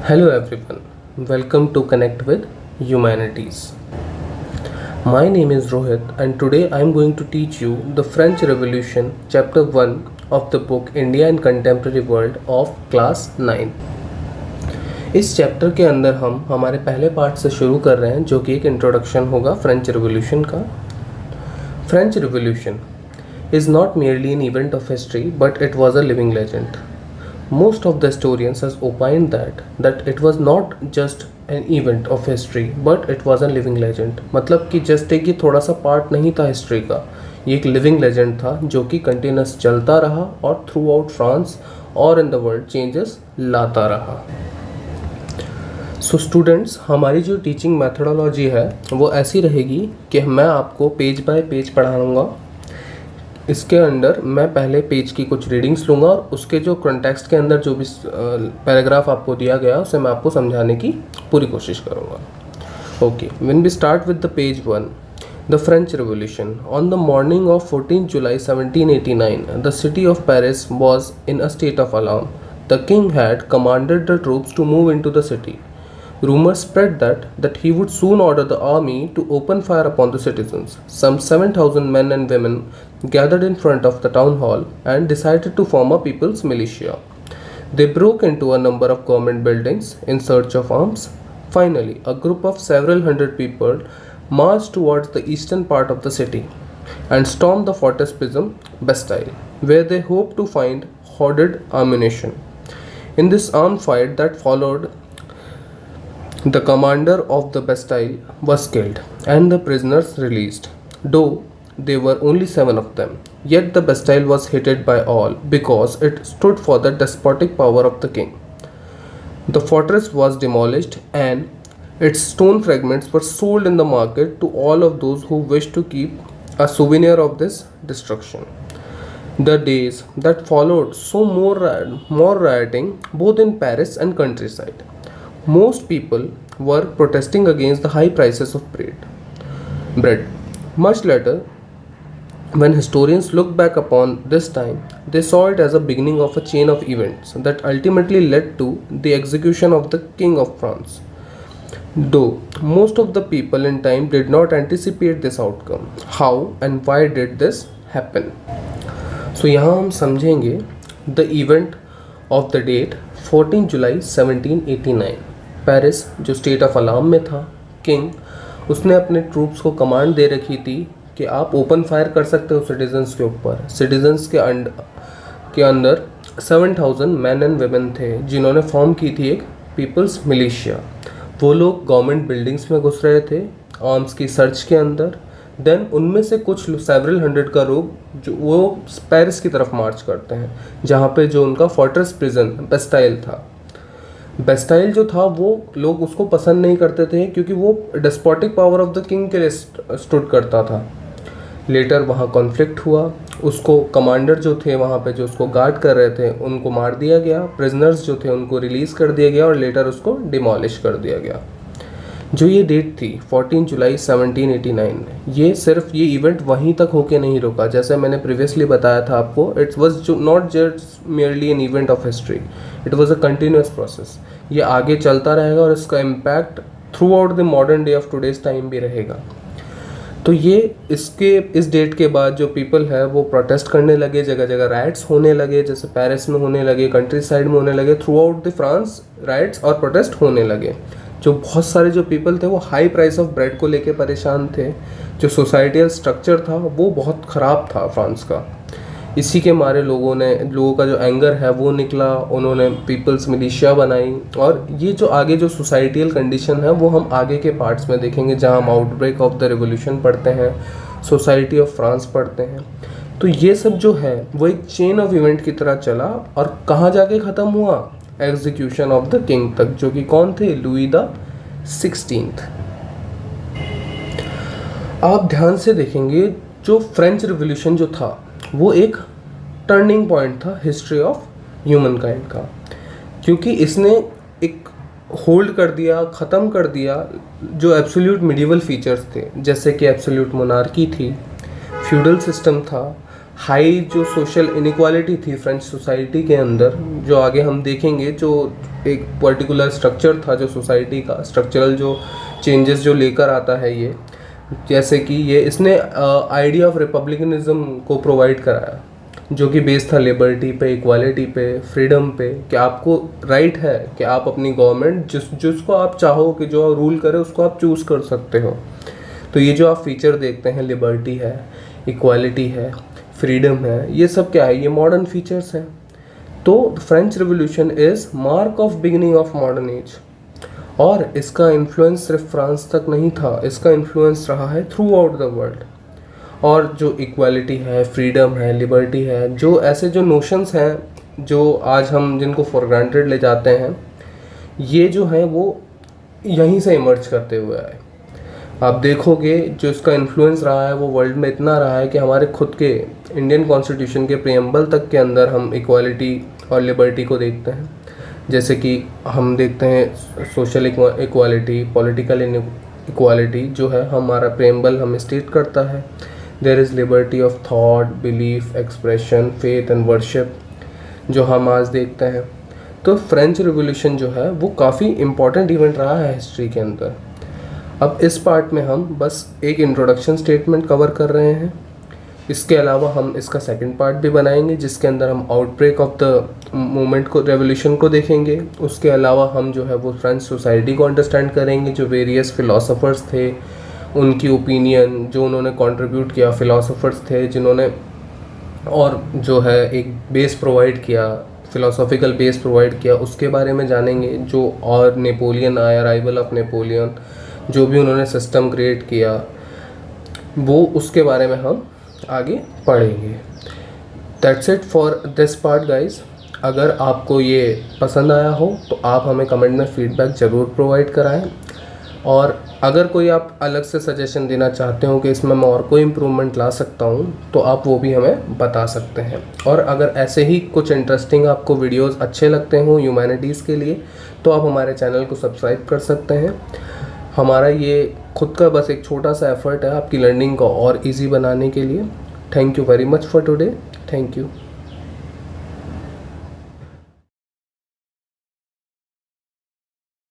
Hello everyone, welcome to Connect with Humanities. My name is Rohit and today I am going to teach you the French Revolution chapter 1 of the book India in Contemporary World of class 9. इस chapter के अंदर हम हमारे पहले part से शुरू कर रहे हैं जो कि एक इंट्रोडक्शन होगा फ्रेंच रिवॉल्यूशन का. French revolution is not merely an event of history but it was a living legend. Most of the historians has opined that it was not just an event of history but it was a living legend. मतलब कि just एक ये थोड़ा सा part नहीं था history का, ये एक लिविंग लेजेंड था जो कि कंटिन्यूस चलता रहा और थ्रू आउट फ्रांस और इन द वर्ल्ड चेंजेस लाता रहा. सो स्टूडेंट्स, हमारी जो टीचिंग मैथडोलॉजी है वो ऐसी रहेगी कि मैं आपको पेज बाय पेज पढ़ाऊँगा. इसके अंदर मैं पहले पेज की कुछ रीडिंग्स लूँगा और उसके जो कॉन्टेक्स्ट के अंदर जो भी पैराग्राफ आपको दिया गया उसे मैं आपको समझाने की पूरी कोशिश करूँगा. Okay, when we start with the page 1. The French revolution. On the morning of 14 July 1789 the city of Paris was in a state of alarm. The king had commanded the troops to move into the city. Rumors spread that he would soon order the army to open fire upon the citizens. Some 7,000 men and women gathered in front of the town hall and decided to form a people's militia. They broke into a number of government buildings in search of arms. Finally, a group of several hundred people marched towards the eastern part of the city and stormed the fortress prison Bastille, where they hoped to find hoarded ammunition. In this armed fight that followed, the commander of the Bastille was killed and the prisoners released, though there were only 7 of them. Yet the Bastille was hated by all because it stood for the despotic power of the king. The fortress was demolished and its stone fragments were sold in the market to all of those who wished to keep a souvenir of this destruction. The days that followed saw more rioting both in Paris and countryside. Most people were protesting against the high prices of bread. Much later, when historians look back upon this time, they saw it as a beginning of a chain of events that ultimately led to the execution of the King of France. Though most of the people in time did not anticipate this outcome. How and why did this happen? So यहाँ हम समझेंगे the event of the date 14 July 1789. Paris जो state of alarm में था, king उसने अपने troops को command दे रखी थी कि आप ओपन फायर कर सकते हो सिटीजन्स के ऊपर. सिटीजन्स के अंदर 7,000 मैन एंड वेमेन थे जिन्होंने फॉर्म की थी एक पीपल्स मिलिशिया. वो लोग गवर्नमेंट बिल्डिंग्स में घुस रहे थे आर्म्स की सर्च के अंदर. देन उनमें से कुछ सेवरल हंड्रेड का लोग जो वो पेरिस की तरफ मार्च करते हैं जहाँ पे जो उनका फोर्ट्रेस प्रिजन बेस्टाइल था. बेस्टाइल जो था वो लोग उसको पसंद नहीं करते थे क्योंकि वो despotic power of the king के लिए स्टूड करता था. लेटर वहाँ कॉन्फ्लिक्ट हुआ. उसको कमांडर जो थे वहाँ पे जो उसको गार्ड कर रहे थे उनको मार दिया गया. प्रिजनर्स जो थे उनको रिलीज़ कर दिया गया और लेटर उसको डिमोलिश कर दिया गया. जो ये डेट थी 14 जुलाई 1789, ये सिर्फ ये इवेंट वहीं तक होके नहीं रुका. जैसे मैंने प्रीवियसली बताया था आपको, it was not just merely an event of history, it was a continuous process. ये आगे चलता रहेगा और इसका impact through out the modern day of today's time भी रहेगा. तो ये इस डेट के बाद जो पीपल है वो प्रोटेस्ट करने लगे, जगह जगह राइट्स होने लगे, जैसे पेरिस में होने लगे, कंट्री साइड में होने लगे. Through out the France rights और प्रोटेस्ट होने लगे. जो बहुत सारे जो पीपल थे वो हाई प्राइस ऑफ ब्रेड को लेके परेशान थे. जो सोसाइटियल स्ट्रक्चर था वो बहुत ख़राब था फ्रांस का. इसी के मारे लोगों का जो एंगर है वो निकला, उन्होंने पीपल्स मिलिशिया बनाई. और ये जो आगे जो सोसाइटियल कंडीशन है वो हम आगे के पार्ट्स में देखेंगे जहाँ हम आउटब्रेक ऑफ द रिवोल्यूशन पढ़ते हैं, सोसाइटी ऑफ फ्रांस पढ़ते हैं. तो ये सब जो है वो एक चेन ऑफ इवेंट की तरह चला और कहाँ जाके ख़त्म हुआ, एग्जीक्यूशन ऑफ द किंग तक, जो कि कौन थे, लुई द 16th. आप ध्यान से देखेंगे जो फ्रेंच रिवॉल्यूशन जो था वो एक टर्निंग पॉइंट था हिस्ट्री ऑफ ह्यूमन काइंड का, क्योंकि इसने एक होल्ड कर दिया, ख़त्म कर दिया जो एब्सोल्यूट मिडिवल फीचर्स थे, जैसे कि एब्सोल्यूट मोनार्की थी, फ्यूडल सिस्टम था, हाई जो सोशल इनइक्वालिटी थी फ्रेंच सोसाइटी के अंदर, जो आगे हम देखेंगे जो एक पर्टिकुलर स्ट्रक्चर था जो सोसाइटी का स्ट्रक्चरल जो चेंजेस जो लेकर आता है ये, जैसे कि ये इसने आइडिया ऑफ रिपब्लिकनिज्म को प्रोवाइड कराया, जो कि बेस्ड था लिबर्टी पे, इक्वालिटी पे, फ्रीडम पे, कि आपको राइट है कि आप अपनी गवर्नमेंट जिसको आप चाहो कि जो रूल करे उसको आप चूज़ कर सकते हो। तो ये जो आप फीचर देखते हैं, लिबर्टी है, इक्वालिटी है, फ्रीडम है, ये सब क्या है, ये मॉडर्न फीचर्स हैं। तो French revolution is mark of beginning of modern age, और इसका इन्फ्लुएंस सिर्फ फ्रांस तक नहीं था, इसका इन्फ्लुएंस रहा है थ्रू आउट द वर्ल्ड। और जो इक्वालिटी है, फ्रीडम है, लिबर्टी है, जो ऐसे जो नोशंस हैं जो आज हम जिनको फॉर ग्रांटेड ले जाते हैं, ये जो हैं वो यहीं से इमर्ज करते हुए आए। आप देखोगे जो इसका इन्फ्लुएंस रहा है वो वर्ल्ड में इतना रहा है कि हमारे खुद के इंडियन कॉन्स्टिट्यूशन के प्रीएम्बल तक के अंदर हम इक्वालिटी और लिबर्टी को देखते हैं। जैसे कि हम देखते हैं सोशल इक्वालिटी, पॉलिटिकल इक्वालिटी जो है हमारा प्रीएम्बल हमें स्टेट करता है। There is liberty of thought, belief, expression, faith and worship, जो हम आज देखते हैं। तो फ्रेंच रिवॉल्यूशन जो है वो काफ़ी इम्पॉर्टेंट इवेंट रहा है हिस्ट्री के अंदर। अब इस पार्ट में हम बस एक इंट्रोडक्शन स्टेटमेंट कवर कर रहे हैं। इसके अलावा हम इसका सेकंड पार्ट भी बनाएंगे जिसके अंदर हम आउटब्रेक ऑफ द मूवमेंट को, रेवोल्यूशन को देखेंगे। उसके अलावा हम जो है वो फ्रेंच सोसाइटी को अंडरस्टैंड करेंगे, जो वेरियस फिलोसोफर्स थे, उनकी ओपिनियन, जो उन्होंने कंट्रीब्यूट किया, फिलोसोफर्स थे जिन्होंने और जो है एक बेस प्रोवाइड किया, फिलोसॉफिकल बेस प्रोवाइड किया, उसके बारे में जानेंगे। जो और नेपोलियन आया, अराइवल ऑफ नेपोलियन, जो भी उन्होंने सिस्टम क्रिएट किया वो उसके बारे में हम आगे पढ़ेंगे। That's it for this part guys. अगर आपको ये पसंद आया हो तो आप हमें कमेंट में फीडबैक ज़रूर प्रोवाइड कराएं, और अगर कोई आप अलग से सजेशन देना चाहते हो कि इसमें मैं और कोई इम्प्रूवमेंट ला सकता हूँ तो आप वो भी हमें बता सकते हैं। और अगर ऐसे ही कुछ इंटरेस्टिंग आपको वीडियोस अच्छे लगते हों ह्यूमैनिटीज़ के लिए तो आप हमारे चैनल को सब्सक्राइब कर सकते हैं। हमारा ये खुद का बस एक छोटा सा एफर्ट है आपकी लर्निंग को और इजी बनाने के लिए। Thank you very much for today. Thank you.